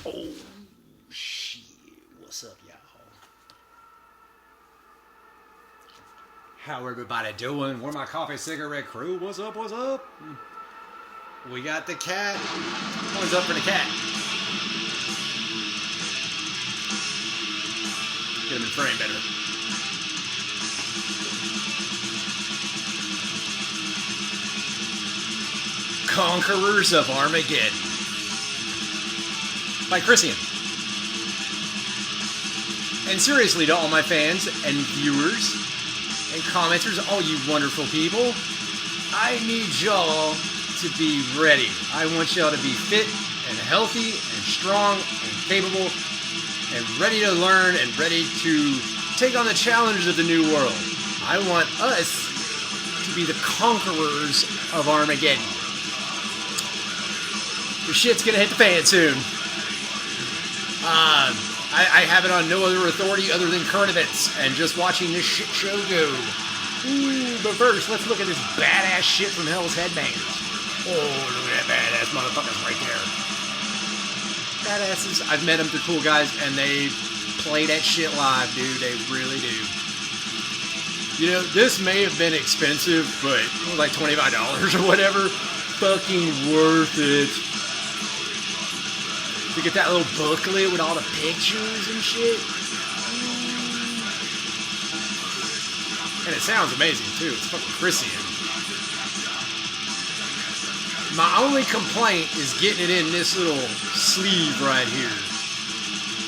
Oh, shit. What's up, y'all? How everybody doing? Where my coffee cigarette crew? What's up? What's up? We got the cat. One's up for the cat. Get him in frame better. Conquerors of Armageddon by Christian. And seriously, to all my fans and viewers and commenters, all you wonderful people, I need y'all to be ready. I want y'all to be fit and healthy and strong and capable and ready to learn and ready to take on the challenges of the new world. I want us to be the conquerors of Armageddon. The shit's gonna hit the fan soon. I have it on no other authority other than current events and just watching this shit show go. Ooh, but first, let's look at this badass shit from Hell's Headbangers. Oh, look at that badass motherfuckers right there. Badasses. I've met them, they're cool guys, and they play that shit live, dude. They really do. You know, this may have been expensive, but it was like $25 or whatever. Fucking worth it. To get that little booklet with all the pictures and shit. And it sounds amazing, too. It's fucking Christian. My only complaint is getting it in this little sleeve right here.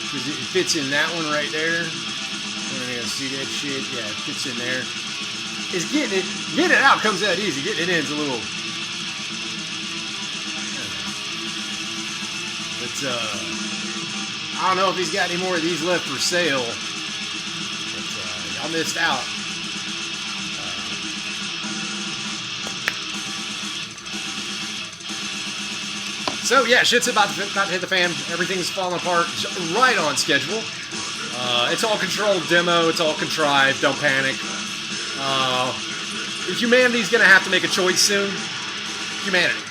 Because it fits in that one right there. You're gonna see that shit? Yeah, it fits in there. It's getting it out comes out easy. Getting it in is a little... But, I don't know if he's got any more of these left for sale. But, y'all missed out. So yeah, shit's about to hit the fan. Everything's falling apart right on schedule. It's all controlled demo. It's all contrived. Don't panic. Humanity's gonna have to make a choice soon. Humanity.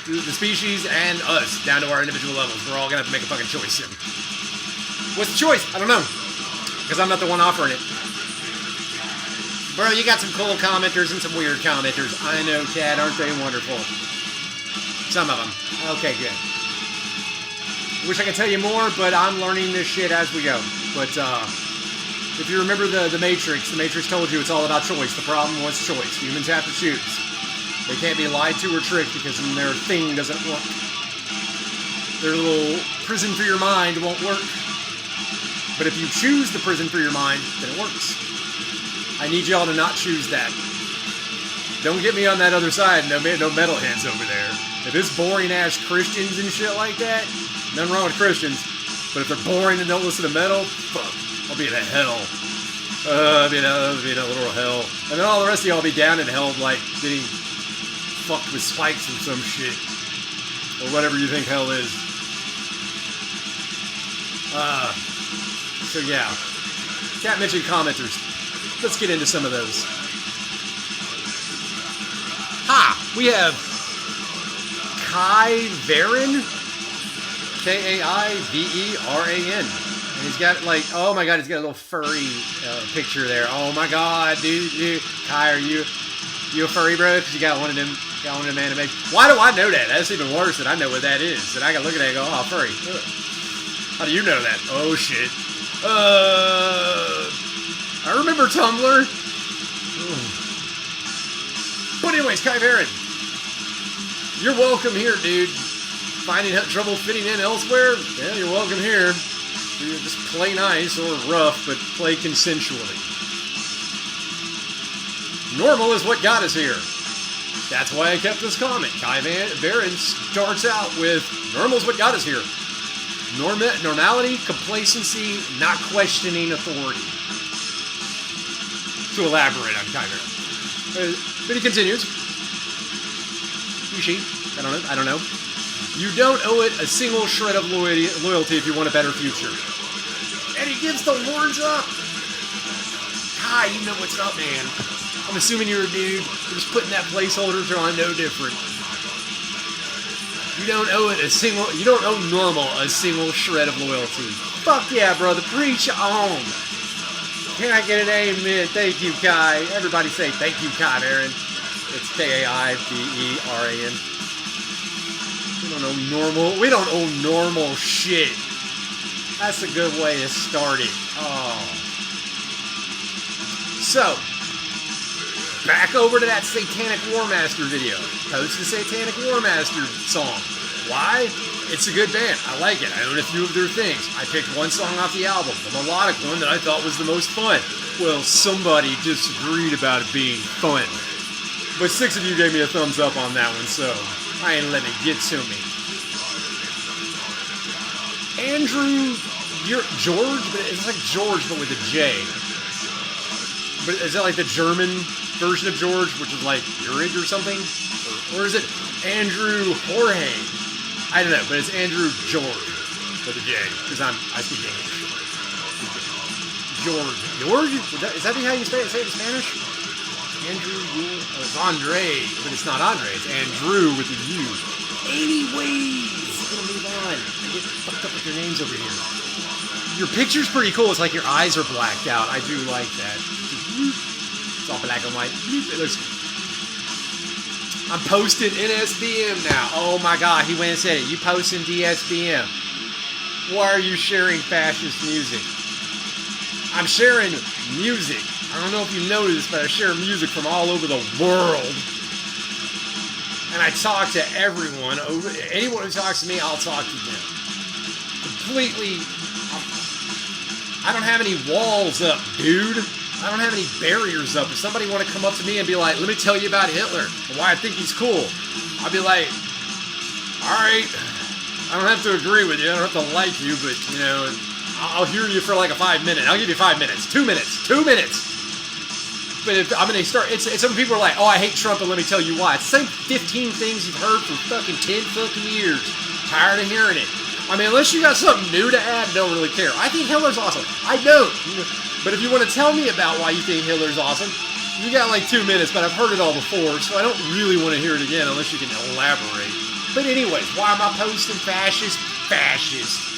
The species and us, down to our individual levels. We're all gonna have to make a fucking choice soon. What's the choice? I don't know. Because I'm not the one offering it. Bro, you got some cool commenters and some weird commenters. I know, Chad. Aren't they wonderful? Some of them. Okay, good. Wish I could tell you more, but I'm learning this shit as we go. But if you remember the Matrix told you it's all about choice. The problem was choice. Humans have to choose. They can't be lied to or tricked because then their thing doesn't work. Their little prison for your mind won't work. But if you choose the prison for your mind, then it works. I need y'all to not choose that. Don't get me on that other side, no metalheads over there. If it's boring-ass Christians and shit like that, nothing wrong with Christians. But if they're boring and don't listen to metal, fuck, I'll be in a hell. I'll be in a literal hell. And then all the rest of y'all will be down in hell, like, getting fucked with spikes or some shit. Or whatever you think hell is. So yeah. Cat mentioned commenters. Let's get into some of those. Ha! We have Kai Varen. K-A-I-V-E-R-A-N. And he's got like, oh my god, he's got a little furry picture there. Oh my god, dude. Kai, are you a furry, bro? Because you got one of them anime. Why do I know that? That's even worse that I know what that is. And I can look at that and go, oh, furry. How do you know that? Oh shit. I remember Tumblr. But anyways, Kai Varen, you're welcome here, dude. Finding trouble fitting in elsewhere? Yeah, you're welcome here. You just play nice or rough, but play consensually. Normal is what got us here. That's why I kept this comment. Kai Varen starts out with, normal's what got us here. Normality, complacency, not questioning authority. To elaborate on Kai Varen. But he continues. She, I don't know. You don't owe it a single shred of loyalty if you want a better future. And he gives the horns up. Kai, you know what's up, man. I'm assuming you're a dude. You're just putting that placeholder so I know different. You don't owe it a single. You don't owe Normal a single shred of loyalty. Fuck yeah, brother. Preach on. Can I get an amen? Thank you, Kai. Everybody say thank you, Kai Baron. It's Kaiberan. We don't owe Normal. We don't owe Normal shit. That's a good way to start it. Oh. So, back over to that Satanic War Master video. Post the Satanic War Master song. Why? It's a good band. I like it. I own a few of their things. I picked one song off the album, the melodic one that I thought was the most fun. Well, somebody disagreed about it being fun. But 6 of you gave me a thumbs up on that one, so I ain't letting it get to me. Andrew George, but it's like George but with a J. But is that like the German version of George, which is like Eurig or something? Or is it Andrew Jorge? I don't know, but it's Andrew George with a J, because I speak English. George? Is that how you say it in Spanish? Andrew, oh, it's Andre, but it's not Andre, it's Andrew with a U. Anyways, I'm gonna move on. I get fucked up with your names over here. Your picture's pretty cool. It's like your eyes are blacked out. I do like that. It's all black and white. It looks good. I'm posting NSBM now. Oh my god, he went and said it. You posting DSBM. Why are you sharing fascist music? I'm sharing music. I don't know if you noticed, but I share music from all over the world. And I talk to everyone. Anyone who talks to me, I'll talk to them. Completely. I don't have any walls up, dude. I don't have any barriers up. If somebody want to come up to me and be like, let me tell you about Hitler and why I think he's cool, I'll be like, alright, I don't have to agree with you, I don't have to like you, but, you know, I'll hear you for like a 5 minute. I'll give you 5 minutes. 2 minutes. 2 minutes. But if I'm going to start, it's some people are like, oh, I hate Trump and let me tell you why. It's the same 15 things you've heard for fucking 10 fucking years. Tired of hearing it. I mean, unless you got something new to add, don't really care. I think Hitler's awesome. I don't. But if you want to tell me about why you think Hitler's awesome, you got like 2 minutes, but I've heard it all before, so I don't really want to hear it again unless you can elaborate. But anyways, why am I posting fascist? Fascist.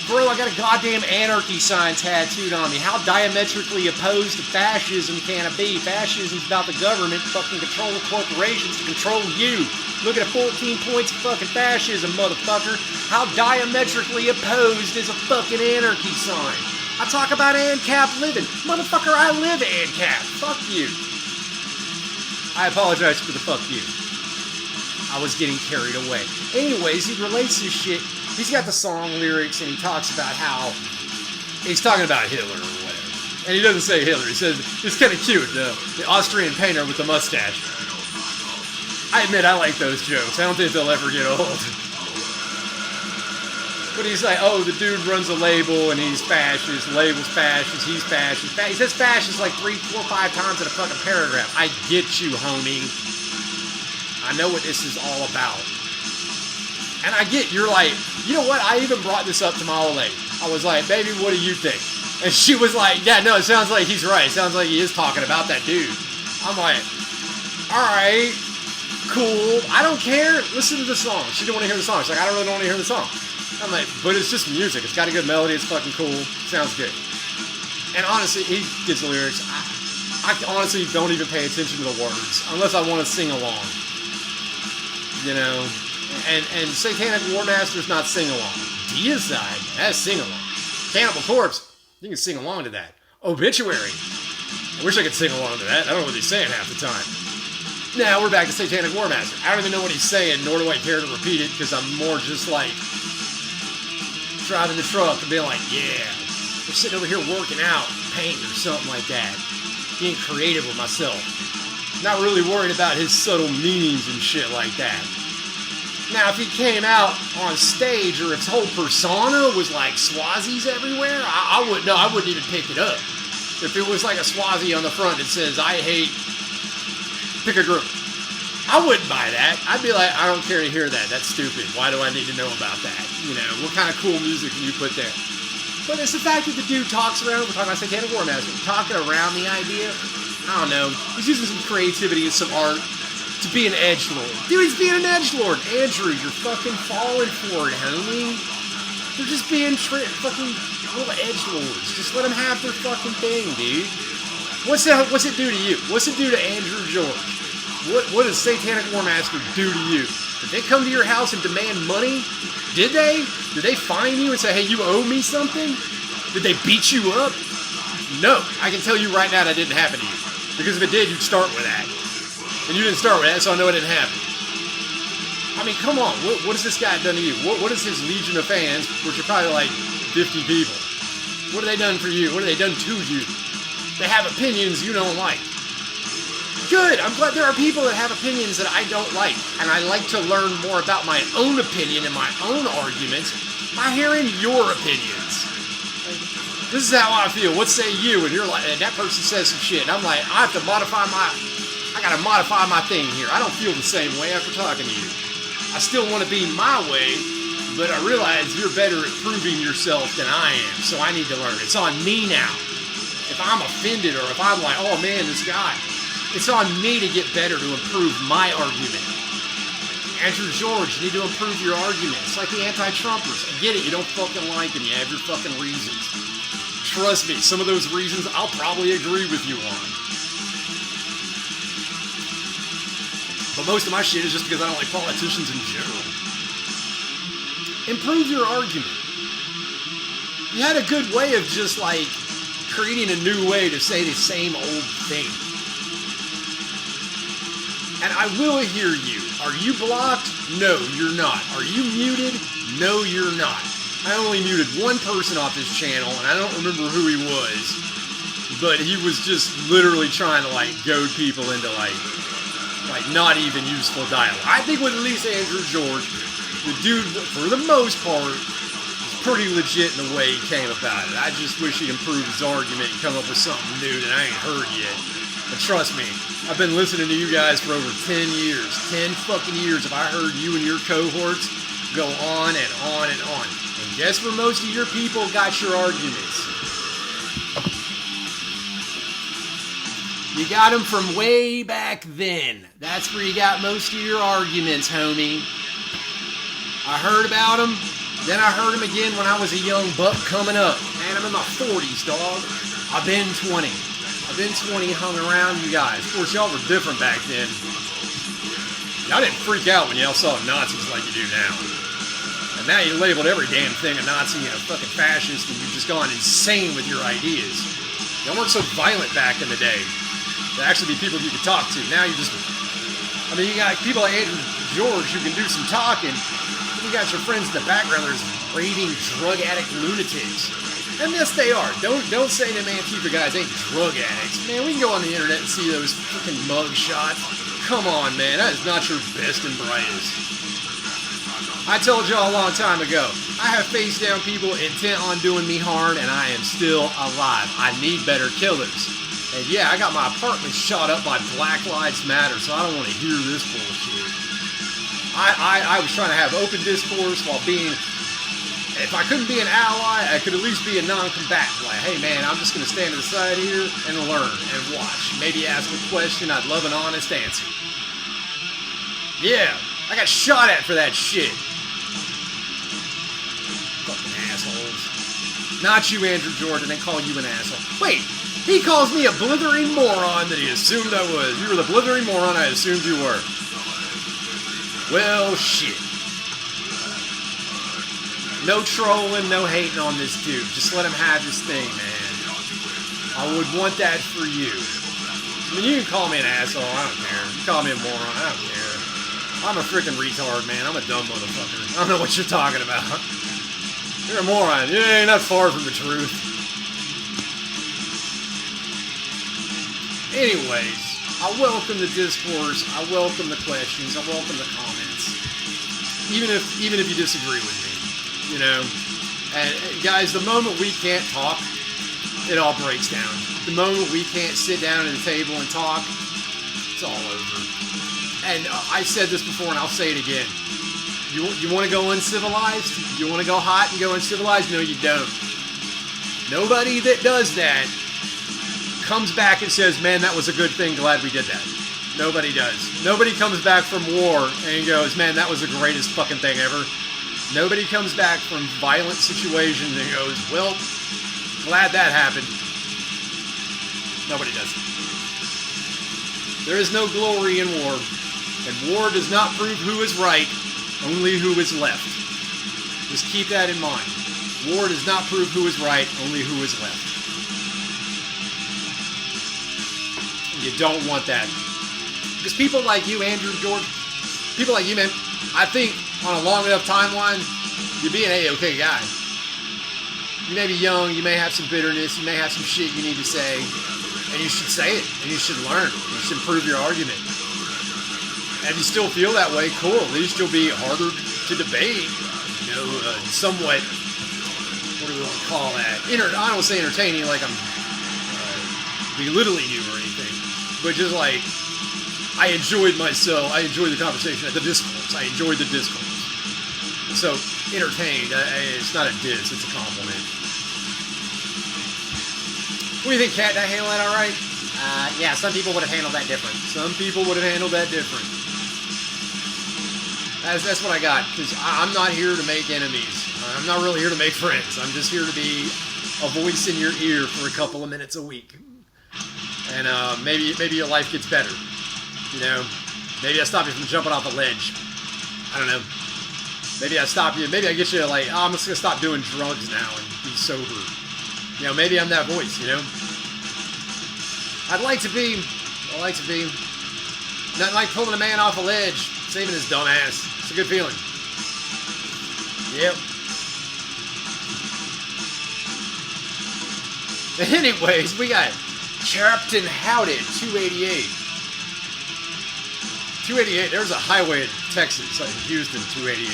Bro, I got a goddamn anarchy sign tattooed on me. How diametrically opposed to fascism can it be? Fascism's about the government fucking controlling corporations to control you. Look at 14 points of fucking fascism, motherfucker. How diametrically opposed is a fucking anarchy sign? I talk about ANCAP living. Motherfucker, I live ANCAP. Fuck you. I apologize for the fuck you. I was getting carried away. Anyways, he relates this shit. He's got the song lyrics and he talks about how he's talking about Hitler or whatever. And he doesn't say Hitler. He says, it's kind of cute, the Austrian painter with the mustache. I admit I like those jokes. I don't think they'll ever get old. But he's like, oh, the dude runs a label and he's fascist. Label's fascist. He's fascist. He says fascist like 3, 4, 5 times in a fucking paragraph. I get you, homie. I know what this is all about. And I get, you're like, you know what? I even brought this up to my old lady. I was like, baby, what do you think? And she was like, yeah, no, it sounds like he's right. It sounds like he is talking about that dude. I'm like, all right, cool. I don't care. Listen to the song. She didn't want to hear the song. She's like, I don't really want to hear the song. I'm like, but it's just music. It's got a good melody. It's fucking cool. Sounds good. And honestly, he gets the lyrics. I honestly don't even pay attention to the words unless I want to sing along. You know? And Satanic War Master's not sing-along. Deicide, that's sing-along. Cannibal Corpse, you can sing along to that. Obituary, I wish I could sing along to that. I don't know what he's saying half the time. Now we're back to Satanic War Master. I don't even know what he's saying, nor do I care to repeat it, because I'm more just like driving the truck and being like, yeah, we're sitting over here working out, painting or something like that. Being creative with myself. Not really worried about his subtle meanings and shit like that. Now, if he came out on stage, or if his whole persona was like Swazis everywhere, I wouldn't know. I wouldn't even pick it up. If it was like a Swazi on the front that says, I hate, pick a group, I wouldn't buy that. I'd be like, I don't care to hear that. That's stupid. Why do I need to know about that? You know, what kind of cool music can you put there? But it's the fact that the dude talks around, we're talking about Satanic War Master, talking around the idea, I don't know, he's using some creativity and some art to be an edgelord. Dude, he's being an edgelord. Andrew, you're fucking falling for it, homie. They're just being fucking little edgelords. Just let them have their fucking thing, dude. What's it do to you? What's it do to Andrew George? What does Satanic War Master do to you? Did they come to your house and demand money? Did they? Did they fine you and say, hey, you owe me something? Did they beat you up? No. I can tell you right now that didn't happen to you. Because if it did, you'd start with that. And you didn't start with that, so I know it didn't happen. I mean, come on. What has this guy done to you? What is his legion of fans, which are probably like 50 people? What have they done for you? What have they done to you? They have opinions you don't like. Good. I'm glad there are people that have opinions that I don't like. And I like to learn more about my own opinion and my own arguments by hearing your opinions. This is how I feel. What say you? And you're like, and that person says some shit. And I'm like, I gotta modify my thing here. I don't feel the same way after talking to you. I still want to be my way, but I realize you're better at proving yourself than I am. So I need to learn. It's on me now. If I'm offended or if I'm like, oh man, this guy, it's on me to get better to improve my argument. Andrew George, you need to improve your argument. It's like the anti-Trumpers. I get it, you don't fucking like them. You have your fucking reasons. Trust me, some of those reasons I'll probably agree with you on. But most of my shit is just because I don't like politicians in general. Improve your argument. You had a good way of just like creating a new way to say the same old thing. And I will hear you. Are you blocked? No, you're not. Are you muted? No, you're not. I only muted one person off this channel, and I don't remember who he was. But he was just literally trying to like goad people into like not even useful dialogue. I think with at least Andrew George, the dude, for the most part, is pretty legit in the way he came about it. I just wish he'd improve his argument and come up with something new that I ain't heard yet. But trust me, I've been listening to you guys for over 10 years. 10 fucking years. If I heard you and your cohorts go on and on and on. And guess where most of your people got your arguments? You got them from way back then. That's where you got most of your arguments, homie. I heard about them. Then I heard them again when I was a young buck coming up. Man, I'm in my 40s, dog. I've been 20. I've been 20 and hung around you guys. Of course, y'all were different back then. Y'all didn't freak out when y'all saw Nazis like you do now. And now you labeled every damn thing a Nazi and a fucking fascist, and you've just gone insane with your ideas. Y'all weren't so violent back in the day. There'd actually be people you could talk to. Now you just... I mean, you got people like Andrew George who can do some talking. You got your friends in the background that are raving drug addict lunatics. And yes, they are. Don't say them Antifa guys ain't drug addicts. Man, we can go on the internet and see those fucking mug shots. Come on, man. That is not your best and brightest. I told y'all a long time ago, I have faced down people intent on doing me harm, and I am still alive. I need better killers. And yeah, I got my apartment shot up by Black Lives Matter, so I don't want to hear this bullshit. I was trying to have open discourse while being... If I couldn't be an ally, I could at least be a non-combatant. Like, hey man, I'm just going to stand to the side here and learn and watch. Maybe ask a question. I'd love an honest answer. Yeah, I got shot at for that shit. Fucking assholes. Not you, Andrew George, and then call you an asshole. Wait, he calls me a blithering moron that he assumed I was. You were the blithering moron I assumed you were. Well, shit. No trolling, no hating on this dude. Just let him have his thing, man. I would want that for you. I mean, you can call me an asshole. I don't care. You call me a moron. I don't care. I'm a freaking retard, man. I'm a dumb motherfucker. I don't know what you're talking about. You're a moron. Yeah, you're not far from the truth. Anyways, I welcome the discourse. I welcome the questions. I welcome the comments. Even if you disagree with me. You know, and guys, the moment we can't talk, it all breaks down. The moment we can't sit down at a table and talk, it's all over. And I said this before, and I'll say it again. You want to go uncivilized? You want to go hot and go uncivilized? No, you don't. Nobody that does that comes back and says, man, that was a good thing. Glad we did that. Nobody does. Nobody comes back from war and goes, man, that was the greatest fucking thing ever. Nobody comes back from violent situations and goes, well, glad that happened. Nobody does. There is no glory in war. And war does not prove who is right, only who is left. Just keep that in mind. War does not prove who is right, only who is left. You don't want that. Because people like you, Andrew, George, people like you, man, I think on a long enough timeline, you'd be an A-okay guy. You may be young, you may have some bitterness, you may have some shit you need to say, and you should say it, and you should learn. You should improve your argument. And if you still feel that way, cool. At least you'll be harder to debate. You know, somewhat, what do we want to call that? I don't want to say entertaining like I'm belittling you or anything. But just like, I enjoyed myself. I enjoyed the conversation, the discourse. I enjoyed the discourse. So, entertained. It's not a diss, it's a compliment. What do you think, Kat? Did I handle that all right? Yeah, some people would have handled that different. Some people would have handled that different. That's what I got, because I'm not here to make enemies. I'm not really here to make friends. I'm just here to be a voice in your ear for a couple of minutes a week. And maybe your life gets better. You know, maybe I stop you from jumping off a ledge. I don't know. Maybe I stop you. Maybe I get you like, oh, I'm just going to stop doing drugs now and be sober. You know, maybe I'm that voice, you know. I'd like to be. Nothing like pulling a man off a ledge, saving his dumb ass. It's a good feeling. Yep. Anyways, we got Captain Howdy 288. 288, there's a highway in Texas, like Houston 288.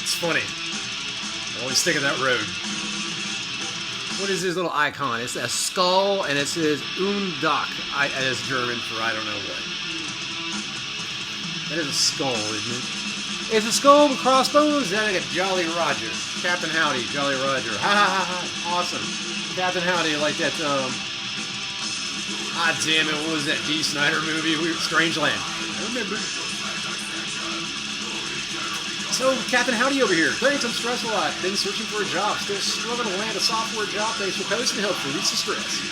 It's funny. I always think of that road. What is this little icon? It's a skull, and it says Undach. It's German for I don't know what. That is a skull, isn't it? It's a skull with crossbones. That's like a Jolly Roger. Captain Howdy, Jolly Roger. Ha ha ha ha. Awesome. Captain Howdy, like that, ah, damn it, what was that D. Snyder movie? Strangeland. I remember. So, Captain Howdy over here. Thanks, I'm stressed a lot. Been searching for a job. Still struggling to land a software job. Thanks for posting. Help release the stress.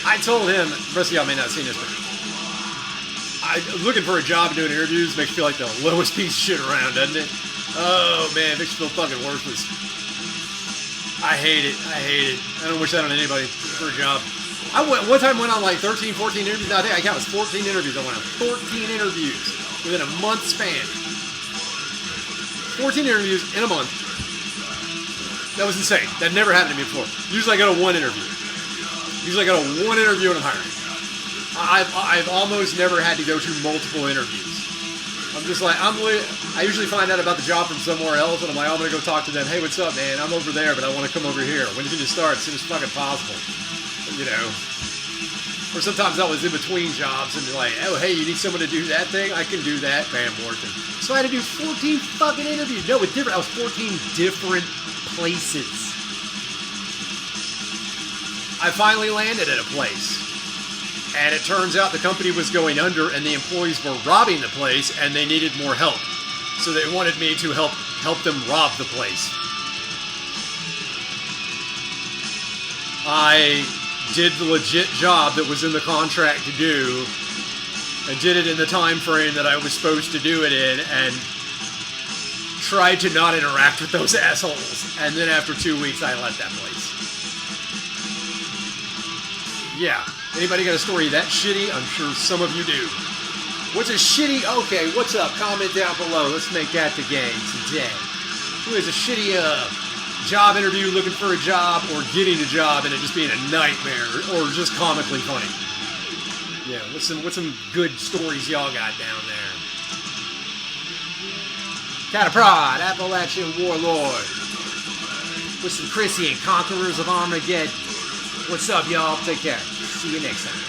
I told him, the rest of y'all may not have seen this, but looking for a job and doing interviews makes you feel like the lowest piece of shit around, doesn't it? Oh, man, it makes you feel fucking worthless. I hate it. I don't wish that on anybody for a job. I one time went on like 13, 14 interviews. No, I think I counted 14 interviews. I went on 14 interviews within a month span. 14 interviews in a month. That was insane. That never happened to me before. Usually I go to one interview. And I'm hired. I've almost never had to go to multiple interviews. I'm just like, I usually find out about the job from somewhere else, and I'm like, I'm going to go talk to them. Hey, what's up, man? I'm over there, but I want to come over here. When can you start? As soon as fucking possible. You know. Or sometimes I was in between jobs, and they're like, oh, hey, you need someone to do that thing? I can do that. Bam, working. So I had to do 14 fucking interviews. No, with different. I was 14 different places. I finally landed at a place. And it turns out the company was going under and the employees were robbing the place and they needed more help. So they wanted me to help them rob the place. I did the legit job that was in the contract to do and did it in the time frame that I was supposed to do it in and tried to not interact with those assholes. And then after 2 weeks, I left that place. Yeah. Anybody got a story that shitty? I'm sure some of you do. What's a shitty? Okay, what's up? Comment down below. Let's make that the game today. Who has a shitty job interview looking for a job or getting a job and it just being a nightmare or just comically funny? Yeah, what's some good stories y'all got down there? Cat of Prod, Appalachian Warlord. With some Chrissy and Conquerors of Armageddon. What's up, y'all? Take care. See you next time.